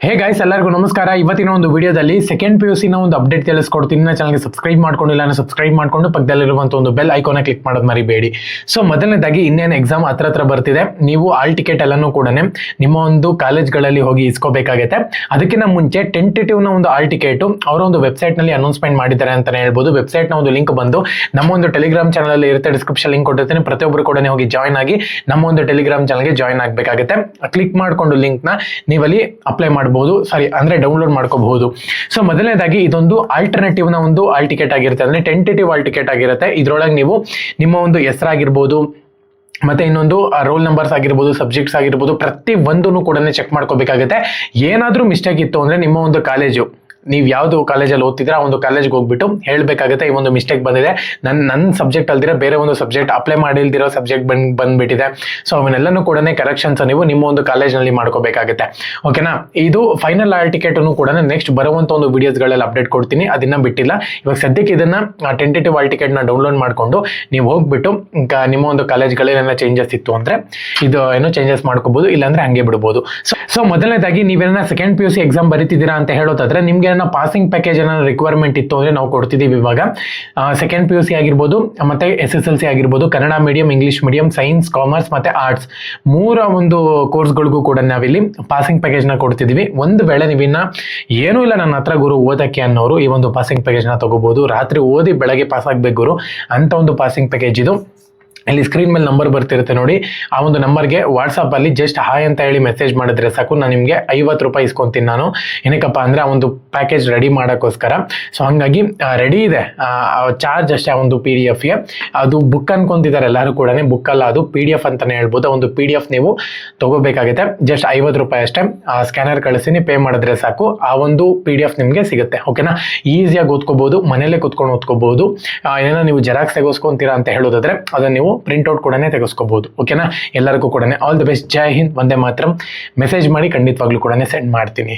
Hey guys, ಎಲ್ಲರಿಗೂ ನಮಸ್ಕಾರ. ಇವತ್ತಿನ ಒಂದು ವಿಡಿಯೋದಲ್ಲಿ ಸೆಕೆಂಡ್ PUC ನ ಒಂದು ಅಪ್ಡೇಟ್ ತಿಳಿಸ್ಕೊಡ್ತೀನಿ. ನನ್ನ ಚಾನಲ್ಗೆ ಸಬ್ಸ್ಕ್ರೈಬ್ ಮಾಡ್ಕೊಂಡಿಲ್ಲ ಅಂದ್ರೆ ಸಬ್ಸ್ಕ್ರೈಬ್ ಮಾಡ್ಕೊಂಡು ಪಕ್ಕದಲ್ಲಿರುವಂತ ಒಂದು ಬೆಲ್ ಐಕಾನ್ ಕ್ಲಿಕ್ ಮಾಡೋದು ಮರಿಬೇಡಿ. ಸೊ ಮೊದಲನೇದಾಗಿ ಇನ್ನೇನು ಎಕ್ಸಾಮ್ ಹತ್ರ ಬರ್ತಿದೆ, ನೀವು ಆಲ್ ಟಿಕೆಟ್ ಎಲ್ಲಾನು ಕೂಡ ನಿಮ್ಮ ಒಂದು ಕಾಲೇಜ್ಗಳಲ್ಲಿ ಹೋಗಿ ಇಸ್ಕೋಬೇಕಾಗುತ್ತೆ. ಅದಕ್ಕಿಂತ ಮುಂಚೆ ಟೆಂಟೇಟಿವ್ ನ ಒಂದು ಆಲ್ ಟಿಕೆಟ್ ಅವರ ಒಂದು ವೆಬ್ಸೈಟ್ ನಲ್ಲಿ ಅನೌನ್ಸ್ಮೆಂಟ್ ಮಾಡಿದ್ದಾರೆ ಅಂತಾನೆ ಹೇಳ್ಬೋದು. ವೆಬ್ಸೈಟ್ ನ ಒಂದು ಲಿಂಕ್ ಬಂದು ನಮ್ಮ ಒಂದು ಟೆಲಿಗ್ರಾಮ್ ಚಾನಲ್ ಅಲ್ಲಿ ಇರುತ್ತೆ, ಡಿಸ್ಕ್ರಿಪ್ಷನ್ ಲಿಂಕ್ ಕೊಟ್ಟಿರ್ತೀನಿ. ಪ್ರತಿಯೊಬ್ಬರು ಕೂಡ ಹೋಗಿ ಜಾಯ್ನ್ ಆಗಿ ನಮ್ಮ ಒಂದು ಟೆಲಿಗ್ರಾಮ್ ಚಾನಲ್ಗೆ ಜಾಯ್ನ್ ಆಗಬೇಕಾಗುತ್ತೆ. ಕ್ಲಿಕ್ ಮಾಡ್ಕೊಂಡು ಲಿಂಕ್ ನ ನೀವಲ್ಲಿ ಅಪ್ಲೈ ಮಾಡಬಹುದು, ಅಂದ್ರೆ ಡೌನ್ಲೋಡ್ ಮಾಡ್ಕೋಬಹುದು. ಸೊ ಮೊದಲನೇದಾಗಿ ಇದೊಂದು ಆಲ್ಟರ್ನೇಟಿವ್ ನ ಒಂದು ಆಲ್ ಟಿಕೆಟ್ ಆಗಿರುತ್ತೆ, ಅಂದ್ರೆ ಟೆಂಟೇಟಿವ್ ಆಲ್ ಟಿಕೆಟ್ ಆಗಿರುತ್ತೆ. ಇದ್ರೊಳಗೆ ನೀವು ನಿಮ್ಮ ಒಂದು ಹೆಸರಾಗಿರ್ಬೋದು, ಮತ್ತೆ ಇನ್ನೊಂದು ರೋಲ್ ನಂಬರ್ಸ್ ಆಗಿರ್ಬೋದು, ಸಬ್ಜೆಕ್ಟ್ಸ್ ಆಗಿರ್ಬೋದು, ಪ್ರತಿ ಒಂದನ್ನು ಕೂಡ ಚೆಕ್ ಮಾಡ್ಕೋಬೇಕಾಗುತ್ತೆ. ಏನಾದ್ರೂ ಮಿಸ್ಟೇಕ್ ಇತ್ತು ಅಂದ್ರೆ ನಿಮ್ಮ ಒಂದು ಕಾಲೇಜು, ನೀವು ಯಾವ್ದು ಕಾಲೇಜಲ್ಲಿ ಓದ್ತಿದ್ರೆ ಆ ಒಂದು ಕಾಲೇಜ್ಗೆ ಹೋಗ್ಬಿಟ್ಟು ಹೇಳ್ಬೇಕಾಗುತ್ತೆ, ಈ ಒಂದು ಮಿಸ್ಟೇಕ್ ಬಂದಿದೆ, ನನ್ನ ಸಬ್ಜೆಕ್ಟ್ ಅಲ್ದಿರ ಬೇರೆ ಒಂದು ಸಬ್ಜೆಕ್ಟ್ ಅಪ್ಲೈ ಮಾಡಿಲ್ದಿರೋ ಸಬ್ಜೆಕ್ಟ್ ಬಂದ್ಬಿಟ್ಟಿದೆ. ಸೊ ಅವನ್ನೆಲ್ಲನೂ ಕೂಡ ಕರೆಕ್ಷನ್ಸ್ ನೀವು ನಿಮ್ಮ ಒಂದು ಕಾಲೇಜ್ನಲ್ಲಿ ಮಾಡ್ಕೋಬೇಕಾಗುತ್ತೆ. ಓಕೆನಾ? ಇದು ಫೈನಲ್ ಆಲ್ ಟಿಕೆಟ್ ಕೂಡ ನೆಕ್ಸ್ಟ್ ಬರುವಂತ ಒಂದು ವಿಡಿಯೋಸ್ಗಳಲ್ಲಿ ಅಪ್ಡೇಟ್ ಕೊಡ್ತೀನಿ, ಅದನ್ನ ಬಿಟ್ಟಿಲ್ಲ. ಇವಾಗ ಸದ್ಯಕ್ಕೆ ಇದನ್ನ ಟೆಂಟೇಟಿವ್ ಆಲ್ ಟಿಕೆಟ್ ನ ಡೌನ್ಲೋಡ್ ಮಾಡ್ಕೊಂಡು ನೀವು ಹೋಗ್ಬಿಟ್ಟು ನಿಮ್ಮ ಒಂದು ಕಾಲೇಜ್ಗಳಲ್ಲಿ ಏನೋ ಚೇಂಜಸ್ ಇತ್ತು ಅಂದ್ರೆ ಇದು ಏನೋ ಚೇಂಜಸ್ ಮಾಡ್ಕೋಬಹುದು, ಇಲ್ಲಾಂದ್ರೆ ಹಂಗೆ ಬಿಡಬಹುದು. ಸೊ ಮೊದಲನೇದಾಗಿ ನೀವೇನ ಸೆಕೆಂಡ್ PUC ಎಕ್ಸಾಮ್ ಬರೀತಿದ್ದೀರಾ ಅಂತ ಹೇಳೋದಾದ್ರೆ ನಿಮ್ಗೆ ಪಾಸಿಂಗ್ ಪ್ಯಾಕೇಜ್ ಏನೋ ರಿಕ್ವೈರ್ಮೆಂಟ್ ಇತ್ತು ಅಂದ್ರೆ ನಾವು ಕೊಡ್ತಿದ್ದೀವಿ. ಇವಾಗ ಸೆಕೆಂಡ್ PUC ಆಗಿರ್ಬೋದು, ಮತ್ತೆ SSLC ಆಗಿರ್ಬೋದು, Kannada medium, English medium, science, commerce ಮತ್ತೆ ಆರ್ಟ್ಸ್ ಮೂರ ಒಂದು ಕೋರ್ಸ್ಗಳಿಗೂ ಕೂಡ ನಾವಿಲ್ಲಿ ಪಾಸಿಂಗ್ ಪ್ಯಾಕೇಜ್ ನ ಕೊಡ್ತಿದೀವಿ. ಒಂದು ವೇಳೆ ನೀವಿನ್ನ ಏನೂ ಇಲ್ಲ ನನ್ನ ಹತ್ರ ಗುರು ಓದಕ್ಕೆ ಅನ್ನೋರು ಈ ಒಂದು ಪಾಸಿಂಗ್ ಪ್ಯಾಕೇಜ್ ನ ತಗೋಬಹುದು. ರಾತ್ರಿ ಓದಿ ಬೆಳಗ್ಗೆ ಪಾಸ್ ಆಗ್ಬೇಕು ಗುರು ಅಂತ ಒಂದು ಪಾಸಿಂಗ್ ಪ್ಯಾಕೇಜ್ ಇದು. ಇಲ್ಲಿ ಸ್ಕ್ರೀನ್ ಮೇಲೆ ನಂಬರ್ ಬರ್ತಿರುತ್ತೆ ನೋಡಿ, ಆ ಒಂದು ನಂಬರ್ಗೆ ವಾಟ್ಸಪ್ ಅಲ್ಲಿ ಜಸ್ಟ್ ಹಾಯ್ ಅಂತ ಹೇಳಿ ಮೆಸೇಜ್ ಮಾಡಿದ್ರೆ ಸಾಕು, ನಾನು ನಿಮಗೆ 50 ರೂಪಾಯಿ ಇಸ್ಕೊಂತೀನಿ. ನಾನು ಏನಕ್ಕಪ್ಪ ಅಂದ್ರೆ ಆ ಒಂದು ಪ್ಯಾಕೇಜ್ ರೆಡಿ ಮಾಡೋಕ್ಕೋಸ್ಕರ. ಸೊ ಹಂಗಾಗಿ ರೆಡಿ ಇದೆ, ಚಾರ್ಜ್ ಅಷ್ಟೇ ಆ ಒಂದು PDF ಗೆ. ಅದು ಬುಕ್ ಅನ್ಕೊಂತಿದ್ದಾರೆ ಎಲ್ಲರೂ ಕೂಡ, ಬುಕ್ ಅಲ್ಲ, ಅದು PDF ಅಂತಾನೆ ಹೇಳ್ಬೋದು. ಒಂದು PDF ನೀವು ತಗೋಬೇಕಾಗುತ್ತೆ, ಜಸ್ಟ್ 50 ರೂಪಾಯಿ ಅಷ್ಟೇ. ಸ್ಕ್ಯಾನರ್ ಕಳಿಸ್ತೀನಿ, ಪೇ ಮಾಡಿದ್ರೆ ಸಾಕು, ಆ ಒಂದು PDF ನಿಮಗೆ ಸಿಗುತ್ತೆ. ಓಕೆನಾ? ಈಸಿಯಾಗಿ ಓದ್ಕೋಬಹುದು, ಮನೇಲೆ ಕುತ್ಕೊಂಡು ಓದ್ಕೋಬಹುದು. ಏನೋ ನೀವು ಜೆರಾಕ್ಸ್ ತೆಗೆಸ್ಕೊಂತೀರಾ ಅಂತ ಹೇಳೋದಾದ್ರೆ ಅದನ್ನ ನೀವು ಪ್ರಿಂಟ್ಔಟ್ ಕೂಡ ತೆಗೆಸ್ಕೋಬಹುದು. ಓಕೆನಾ? ಎಲ್ಲರಿಗೂ ಕೂಡ all the best. Jai Hind, Vande Mataram. Message ಮಾಡಿ, ಖಂಡಿತವಾಗ್ಲೂ ಕೂಡ ಸೆಂಡ್ ಮಾಡ್ತೀನಿ.